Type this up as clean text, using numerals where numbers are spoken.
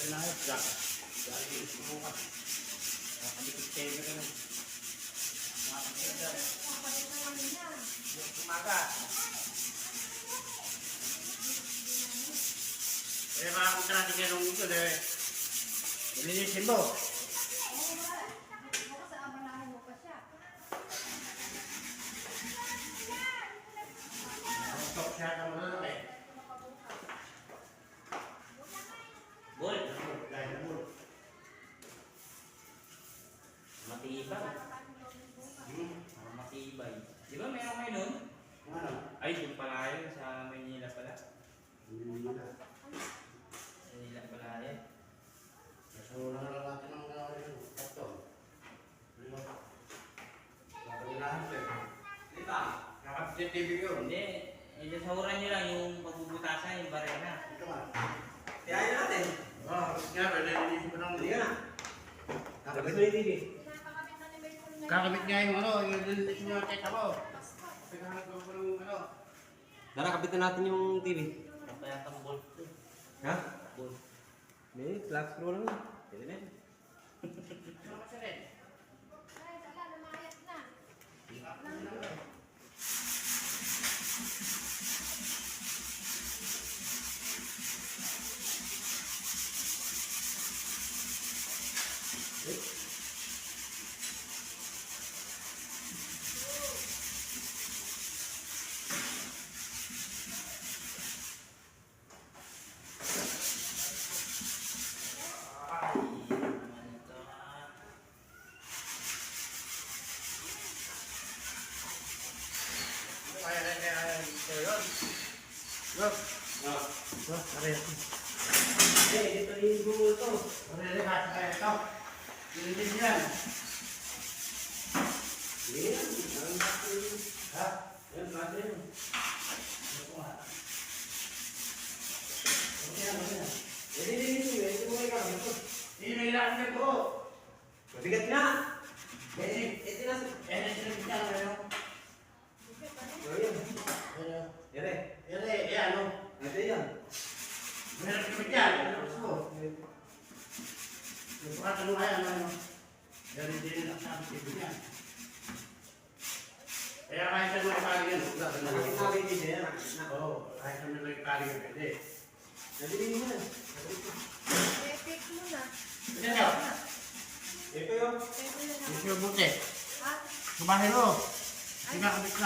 na yun, Jack. Dali, sumuka. Nakadikit kayo ka rin. Makakakita dyan. Umaga. Eh, makakunta natin kayo nung ito, dahil ilinisin mo. Stop siya ka mo na eh. Bol. Dahil na bol. Matibay. Matibay. Di ba meron kayo nun? Ano? Ay, doon pala yun. Sa Maynila pala. Maynila pala yun. So, nakalala natin ang karton. Di ba? Nakapit TV yun. Hindi. Sahuran nyo lang yung pagbubutasan, yung barena. Ito nga. Kaya natin. Nga, pwede nilisi ko ng hindi ka na. Kakabit mo yung TV. Kakabit nga yung ano, yung nilisi nyo ang teta mo. Pagkahanap ko ng ano. Nakakabit na natin yung TV. Kaya itong bolt. Ha? Bolt. May flat screw lang. Pwede na yun. Ano kasi rin? Dito yung gulo ito. Mabigat nga. Kaya kahit sa mga kalingan, oo, kahit sa mga kalingan, pwede. Nabili mo na. Epic muna. Pwede nyo? Ito yun. Epic na. Ito yung buti. Ha? Sumahin mo. Sinakabit na.